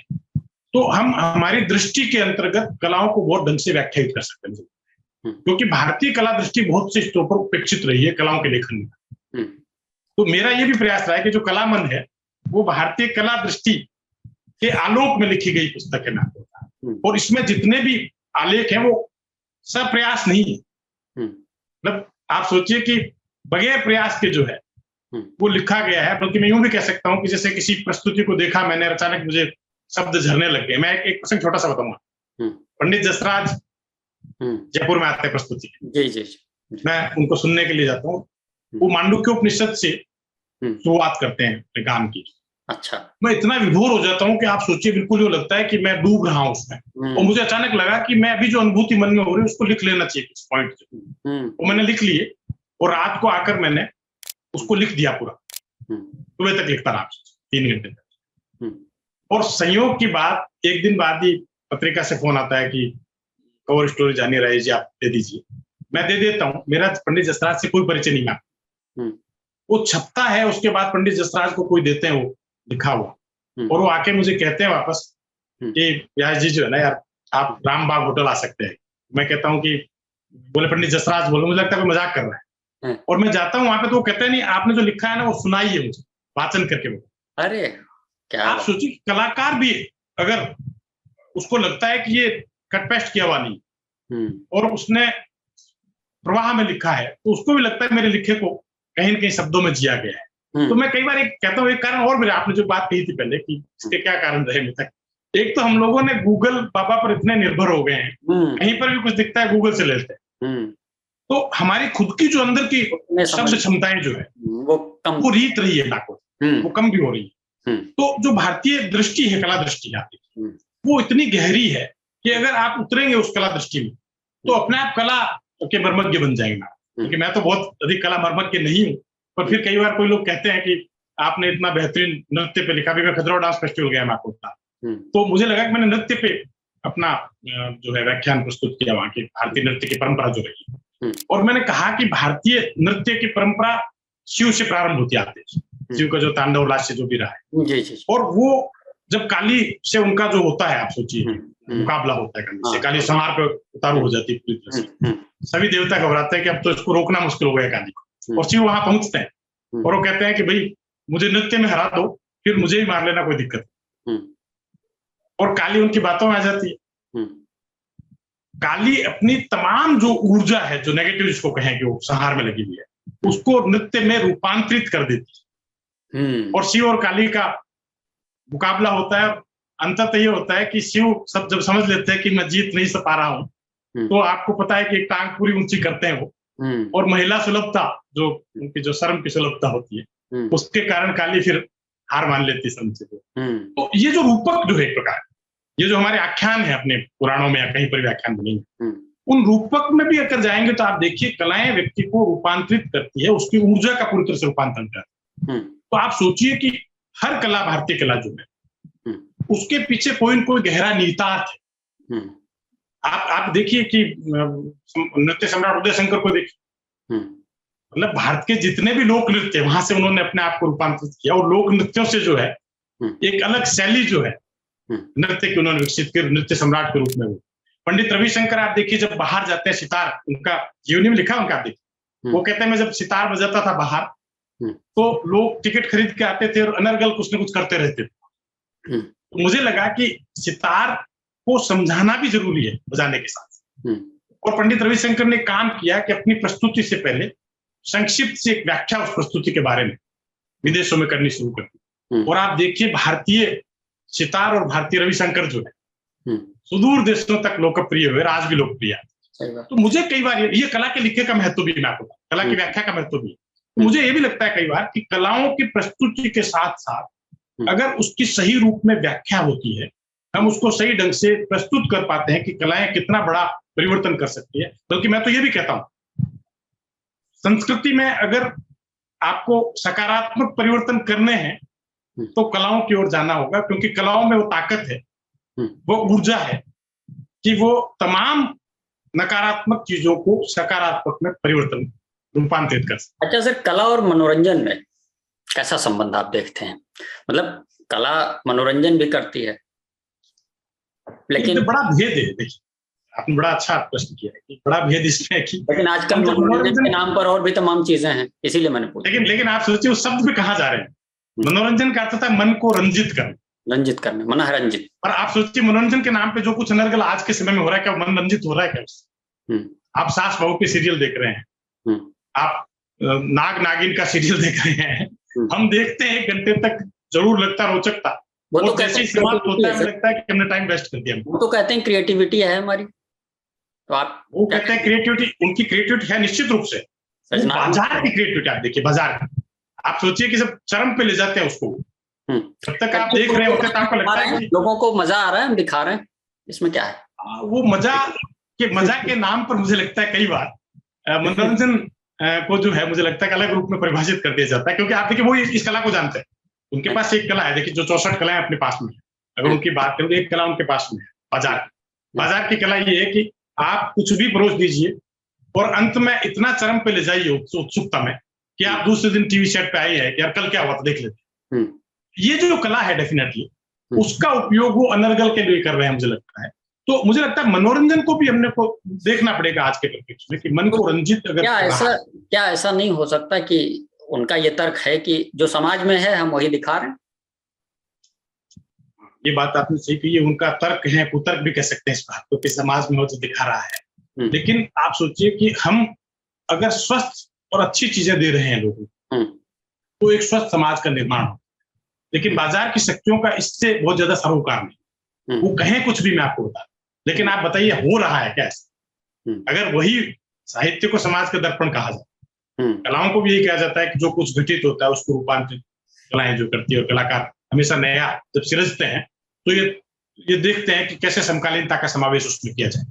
तो हम हमारी दृष्टि के अंतर्गत कलाओं को बहुत ढंग से व्याख्यायित कर सकते हैं, क्योंकि भारतीय कला दृष्टि बहुत से स्तरों पर उपेक्षित रही है कलाओं के लेखन में। तो मेरा ये भी प्रयास रहा है कि जो कला मन है वो भारतीय कला दृष्टि के आलोक में लिखी गई पुस्तक है, और इसमें जितने भी आलेख हैं वो सब प्रयास नहीं है। मतलब आप सोचिए कि बगैर प्रयास के जो है वो लिखा गया है, बल्कि मैं यूं भी कह सकता हूं कि जैसे किसी प्रस्तुति को देखा मैंने, अचानक मुझे शब्द झरने लग गए। मैं एक प्रसंग छोटा सा बताऊंगा। पंडित जसराज जयपुर में आते हैं प्रस्तुति, मैं उनको सुनने के लिए जाता हूँ। वो मांडुक्योपनिषद से शुरुआत करते हैं गान की। अच्छा, मैं इतना विभोर हो जाता हूँ कि आप सोचिए, बिल्कुल वो लगता है कि मैं डूब रहा हूँ उसमें। और मुझे अचानक लगा कि मैं अभी जो अनुभूति मन में हो रही है उसको लिख लेना चाहिए कुछ पॉइंट। वो मैंने लिख लिए और रात को आकर मैंने उसको लिख दिया पूरा। सुबह तक लिखता रहा, 3 घंटे तक। और संयोग की बात, एक दिन बाद ही पत्रिका से फोन आता है कि कवर स्टोरी जानिए राय जी आप दे दीजिए। मैं दे देता हूँ, मेरा पंडित जसराज से कोई परिचय नहीं है। वो छपता है, उसके बाद पंडित जसराज को कोई देते हैं वो लिखा हुआ, और वो आके मुझे कहते हैं वापस कि व्यास जी जो है ना यार, आप रामबाग होटल आ सकते हैं। मैं कहता हूँ कि बोले पंडित जसराज बोलो, मुझे लगता है मजाक कर रहा है। और मैं जाता हूँ वहां पे तो वो कहते हैं नहीं, आपने जो लिखा है ना वो सुनाइए मुझे वाचन करके। अरे क्या आप सोचिए, कलाकार भी अगर उसको लगता है कि ये कटपेस्ट किया हुआ नहीं और उसने प्रवाह में लिखा है, तो उसको भी लगता है मेरे लिखे को कहीं न कहीं शब्दों में जिया गया है। तो मैं कई बार एक कहता हूँ, एक कारण और मेरे, आपने जो बात कही थी पहले कि इसके क्या कारण रहे तक, एक तो हम लोगों ने गूगल बाबा पर इतने निर्भर हो गए हैं, कहीं पर भी कुछ दिखता है गूगल से लेते हैं। तो हमारी खुद की जो अंदर की शब्द क्षमताएं जो है वो रीत रही है ना, वो कम भी हो रही है। तो जो भारतीय दृष्टि है, कला दृष्टि आपकी, वो इतनी गहरी है कि अगर आप उतरेंगे उस कला दृष्टि में तो अपने आप कला के मर्मज्ञ बन जाएंगे। क्योंकि मैं तो बहुत अधिक कला मर्मज्ञ नहीं हूँ, पर फिर कई बार कोई लोग कहते हैं कि आपने इतना बेहतरीन नृत्य पे लिखा। भी मैं खजुराहो डांस फेस्टिवल गया, मैं आपको बता, तो मुझे लगा कि मैंने नृत्य पे अपना जो है व्याख्यान प्रस्तुत किया, वहां की भारतीय नृत्य की परंपरा जो रही। और मैंने कहा कि भारतीय नृत्य की परंपरा शिव से प्रारंभ होती आती है, शिव का जो तांडव लास्य जो भी रहा है। और वो जब काली से उनका जो होता है, आप सोचिए मुकाबला होता है काली से, काली संहार पे उतारू हो जाती है पूरी तरह से। सभी देवता घबराते हैं कि अब तो इसको रोकना मुश्किल हो गया काली को, और शिव वहां पहुंचते हैं और वो कहते हैं कि भाई मुझे नृत्य में हरा दो, फिर मुझे ही मार लेना, कोई दिक्कत नहीं। और काली उनकी बातों में आ जाती है। काली अपनी तमाम जो ऊर्जा है, जो नेगेटिव जिसको कहें कि वो संहार में लगी हुई है, उसको नृत्य में रूपांतरित कर देती है। और शिव और काली का मुकाबला होता है। अंततः ये होता है कि शिव सब जब समझ लेते हैं कि मैं जीत नहीं पा रहा हूं, तो आपको पता है कि एक टांग पूरी ऊंची करते हैं वो, और महिला सुलभता, जो उनकी जो शर्म की सुलभता होती है, उसके कारण काली फिर हार मान लेती है शर्म से। तो ये जो रूपक जो है एक प्रकार, ये जो हमारे आख्यान है अपने पुराणों में या कहीं पर भी आख्यान बनेंगे, उन रूपक में भी अगर जाएंगे तो आप देखिए कलाएं व्यक्ति को रूपांतरित करती है, उसकी ऊर्जा का पूरी तरह से रूपांतरण करती है। तो आप सोचिए कि हर कला, भारतीय कला जो है, उसके पीछे कोई न कोई गहरा निहितार्थ है। आप देखिए कि नृत्य सम्राट उदय शंकर को देखिए, मतलब भारत के जितने भी लोक नृत्य, वहां से उन्होंने अपने आप को रूपांतरित किया, और लोक नृत्यों से जो है एक अलग शैली जो है नृत्य की उन्होंने विकसित की, नृत्य सम्राट के रूप में। वो पंडित रविशंकर आप देखिए जब बाहर जाते हैं, सितार, उनका जीवनी में लिखा उनका, आप देखिए वो कहते हैं मैं जब सितार बजाता था बाहर, तो लोग टिकट खरीद के आते थे और अनर्गल कुछ न कुछ करते रहते थे। तो मुझे लगा कि सितार को समझाना भी जरूरी है बजाने के साथ। और पंडित रविशंकर ने काम किया कि अपनी प्रस्तुति से पहले संक्षिप्त से एक व्याख्या उस प्रस्तुति के बारे में विदेशों में करनी शुरू कर दी। और आप देखिए भारतीय सितार और भारतीय रविशंकर जो है सुदूर देशों तक लोकप्रिय हुए, आज भी लोकप्रिय है। तो मुझे कई बार ये कला के लिखे का महत्व भी, मैं आपको कला की व्याख्या का महत्व भी, तो मुझे ये भी लगता है कई बार कि कलाओं की प्रस्तुति के साथ साथ अगर उसकी सही रूप में व्याख्या होती है, हम उसको सही ढंग से प्रस्तुत कर पाते हैं कि कलाएं कितना बड़ा परिवर्तन कर सकती है। बल्कि मैं तो ये भी कहता हूं, संस्कृति में अगर आपको सकारात्मक परिवर्तन करने हैं तो कलाओं की ओर जाना होगा, क्योंकि कलाओं में वो ताकत है, वो ऊर्जा है कि वो तमाम नकारात्मक चीजों को सकारात्मक में परिवर्तन रूपांतरित कर सकते। अच्छा सर, कला और मनोरंजन में कैसा संबंध आप देखते हैं? मतलब कला मनोरंजन भी करती है, लेकिन बड़ा भेद है। देखिए आपने बड़ा अच्छा प्रश्न किया है कि बड़ा भेद इसमें है कि लेकिन आजकल मनोरंजन के नाम पर और भी तमाम चीजें हैं, इसीलिए मैंने पूछा। लेकिन आप सोचिए उस शब्द में कहाँ जा रहे हैं। मनोरंजन का अर्थ था मन को रंजित करना, मन रंजित। और आप सोचिए मनोरंजन के नाम पे जो कुछ अनर्गल आज के समय में हो रहा है, क्या मन रंजित हो रहा है क्या? आप सास बहू के सीरियल देख रहे हैं, आप नाग नागिन का सीरियल देख रहे हैं, हम देखते हैं 1 घंटे तक, जरूर लगता रोचक था, वो तो जैसे समाप्त होता है लगता है कि हमने टाइम वेस्ट कर दिया। वो तो कहते हैं क्रिएटिविटी है हमारी, तो आप वो कहते हैं क्रिएटिविटी, उनकी क्रिएटिविटी है निश्चित रूप से। बाजार की क्रिएटिविटी आप देखिए, बाजार की आप सोचिए कि सब चरम पे ले जाते हैं उसको। जब तक आप देख रहे होते हैं आपको लगता है कि लोगों को मजा आ रहा है, हम दिखा रहे हैं, इसमें क्या है? वो मजा के नाम पर मुझे लगता है कई बार मनोरंजन को जो है मुझे लगता है कि अलग रूप में परिभाषित कर दिया जाता है। क्योंकि आप देखिए वो इस कला को जानते हैं, उनके पास एक कला है, देखिए जो 64 कलाएं अपने पास में है, अगर उनकी बात करें तो एक कला उनके पास में है, बाजार की कला ये है कि आप कुछ भी परोस दीजिए और अंत में इतना चरम पे ले जाइए उत्सुकता में कि आप दूसरे दिन टीवी सेट पे आई है कि यार कल क्या हुआ था देख लेते। ये जो कला है डेफिनेटली उसका उपयोग वो अनर्गल के लिए कर रहे हैं मुझे लगता है। तो मुझे लगता है मनोरंजन को भी हमने को देखना पड़ेगा आज के परिप्रेक्ष्य में कि मन को रंजित अगर क्या ऐसा नहीं हो सकता कि उनका ये तर्क है कि जो समाज में है हम वही दिखा रहे हैं? ये बात आपने सही कही है, उनका तर्क है, कुतर्क भी कह सकते हैं इस बात को कि समाज में हो तो दिखा रहा है। लेकिन आप सोचिए कि हम अगर स्वस्थ और अच्छी चीजें दे रहे हैं लोगों को तो एक स्वस्थ समाज का निर्माण हो। लेकिन बाजार की शक्तियों का इससे बहुत ज्यादा सरोकार नहीं, वो कहें कुछ भी मैं आपको बता, लेकिन आप बताइए हो रहा है क्या ऐसा? अगर वही साहित्य को समाज का दर्पण कहा जाए, कलाओं को भी यही कहा जाता है कि जो कुछ घटित होता है उसको रूपांतरित कलाएं जो करती है, और कलाकार हमेशा नया जब सिरजते हैं तो ये देखते हैं कि कैसे समकालीनता का समावेश उसमें किया जाए।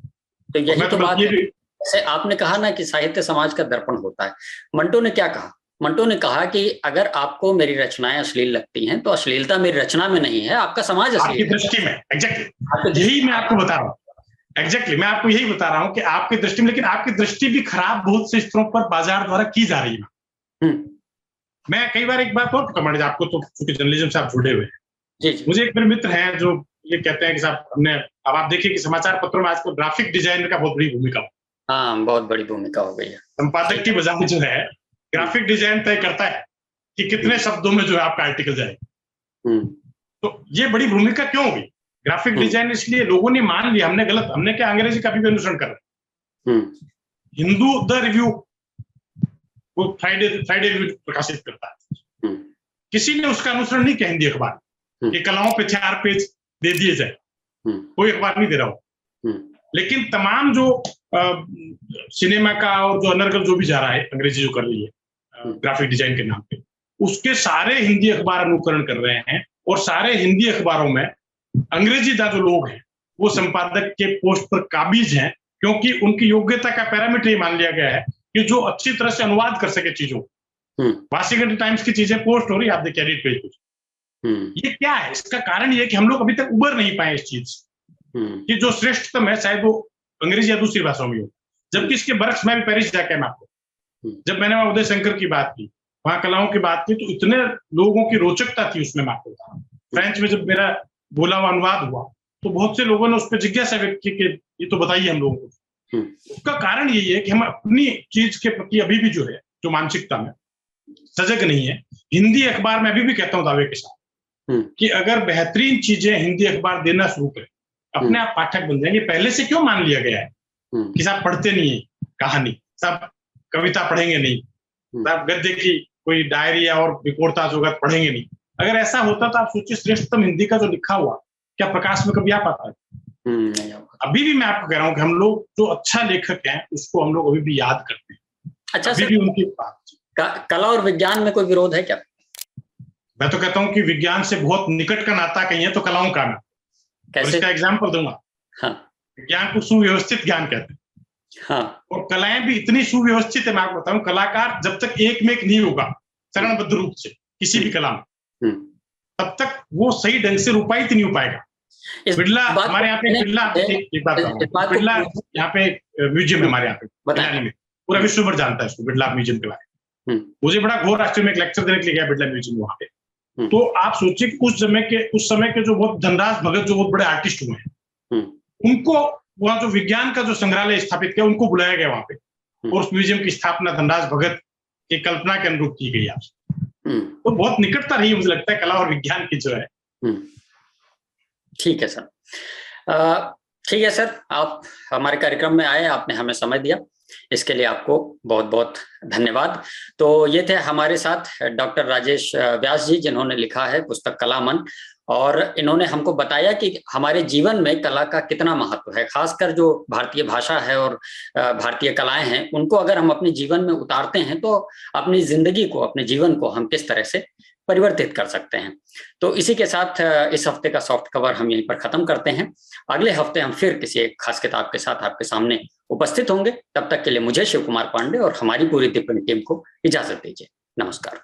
तो यही तो बात है। जैसे आपने कहा ना कि साहित्य समाज का दर्पण होता है, मंटो ने क्या कहा? मंटो ने कहा कि अगर आपको मेरी रचनाएं अश्लील लगती हैं तो अश्लीलता मेरी रचना में नहीं है, आपका समाज अश्लील आपकी दृष्टि में। एग्जैक्टली यही मैं आपको बता रहा हूँ। एग्जैक्टली मैं आपको यही बता रहा हूँ कि आपकी दृष्टि में, लेकिन आपकी दृष्टि भी खराब बहुत से स्तरों पर बाजार द्वारा की जा रही है। मैं कई बार एक बात और कमांड, आपको तो क्योंकि जर्नलिज्म से आप जुड़े हुए हैं, मुझे एक मेरे मित्र हैं जो ये कहते हैं कि साहब हमने, अब आप देखिए कि समाचार पत्रों में आजकल ग्राफिक डिजाइनर का बहुत बड़ी भूमिका हो। हाँ, बहुत बड़ी भूमिका हो गई है। संपादक की बजाय जो है ग्राफिक डिजाइन तय करता है कि कितने शब्दों में जो है आपका आर्टिकल जाएगा। तो ये बड़ी भूमिका क्यों हुई? ग्राफिक डिजाइन इसलिए लोगों ने मान लिया, हमने गलत, हमने क्या अंग्रेजी का भी अनुसरण कर रहे हैं। हिंदू द रिव्यू वो फ्राइडे रिव्यू प्रकाशित करता है, किसी ने उसका अनुसरण नहीं किया हिंदी अखबार कि कलाओं पे 4 पेज दे दिए जाए, कोई अखबार नहीं दे रहा हो। लेकिन तमाम जो सिनेमा का और जो अनर्गल जो भी जा रहा है अंग्रेजी जो कर रही है ग्राफिक डिजाइन के नाम पे, उसके सारे हिंदी अखबार अनुकरण कर रहे हैं और सारे हिंदी अखबारों में अंग्रेजी जो लोग हैं वो संपादक के पोस्ट पर काबिज हैं, क्योंकि उनकी योग्यता का पैरामीटर ये मान लिया गया है कि जो अच्छी तरह से अनुवाद कर सके चीजों। वाशिंगटन टाइम्स की चीजें पोस्ट हो रही है, आप देखिए एडिट पेज पे। ये क्या है? इसका कारण ये है कि हम लोग अभी तक उबर नहीं पाए इस चीज कि जो श्रेष्ठतम है शायद वो अंग्रेजी या दूसरी भाषाओं में हो। जबकि इसके बरक्स में भी पेरिस जाके मैं आपको, जब मैंने वहां उदय शंकर की बात की, वहां कलाओं की बात की, तो इतने लोगों की रोचकता थी उसमें। मैं आपको फ्रेंच में जब मेरा बोला हुआ अनुवाद हुआ तो बहुत से लोगों ने उस पर जिज्ञासा व्यक्त की कि ये तो बताइए हम लोगों को। उसका कारण यही है कि हम अपनी चीज के प्रति अभी भी जो है, जो मानसिकता में सजग नहीं है। हिंदी अखबार में अभी भी कहता हूँ दावे के साथ कि अगर बेहतरीन चीजें हिंदी अखबार देना शुरू करें, अपने आप पाठक बन जाएंगे। पहले से क्यों मान लिया गया है कि साहब पढ़ते नहीं है कहानी, साहब कविता पढ़ेंगे नहीं, साहब गद्य की कोई डायरी और विकोरता जो पढ़ेंगे नहीं। अगर ऐसा होता तो आप सोचिए श्रेष्ठतम हिंदी का जो लिखा हुआ क्या प्रकाश में कभी आ पाता है? अभी भी मैं आपको कह रहा हूँ कि हम लोग जो अच्छा लेखक हैं उसको हम लोग अभी भी याद करते हैं। अच्छा, अभी भी उनकी कला और विज्ञान में कोई विरोध है क्या? मैं तो कहता हूँ कि विज्ञान से बहुत निकट का नाता कहीं है तो कलाओं का ना। कैसे? इसका एग्जाम्पल दूंगा। हाँ। विज्ञान को सुव्यवस्थित ज्ञान कहते हैं। हाँ। और कलाएं भी इतनी सुव्यवस्थित है, मैं आपको बताऊं, कलाकार जब तक एक में एक नहीं होगा चरणबद्ध रूप से किसी भी कला में, तब तक वो सही ढंग से रूपायित नहीं हो पाएगा। बिड़ला हमारे यहाँ पे, बिड़ला एक बात, बिड़ला यहाँ पे म्यूजियम है हमारे यहाँ पे बिड़लानी में, पूरा विश्व भर जानता है इसको, बिड़ला म्यूजियम के बारे में। मुझे बड़ा घोर राष्ट्रीय में एक लेक्चर देने के लिए गया बिड़ला म्यूजियम वहाँ पे। तो आप सोचिए कि उस समय के जो बहुत धनराज भगत जो बहुत बड़े आर्टिस्ट हुए हैं, उनको वहाँ जो विज्ञान का जो संग्रहालय स्थापित किया उनको बुलाया गया वहां पे, और उस म्यूजियम की स्थापना धनराज भगत की कल्पना के अनुरूप की गई आपसे। तो बहुत निकटता रही मुझे लगता है कला और विज्ञान की जो है। ठीक है सर, ठीक है सर, आप हमारे कार्यक्रम में आए, आपने हमें समय दिया, इसके लिए आपको बहुत बहुत धन्यवाद। तो ये थे हमारे साथ डॉक्टर राजेश व्यास जी, जिन्होंने लिखा है पुस्तक कला मन, और इन्होंने हमको बताया कि हमारे जीवन में कला का कितना महत्व है। खासकर जो भारतीय भाषा है और भारतीय कलाएं हैं, उनको अगर हम अपने जीवन में उतारते हैं तो अपनी जिंदगी को, अपने जीवन को हम किस तरह से परिवर्तित कर सकते हैं। तो इसी के साथ इस हफ्ते का सॉफ्ट कवर हम यहीं पर खत्म करते हैं। अगले हफ्ते हम फिर किसी एक खास किताब के साथ आपके सामने उपस्थित होंगे। तब तक के लिए मुझे शिव कुमार पांडे और हमारी पूरी टिप्पणी टीम को इजाजत दीजिए। नमस्कार।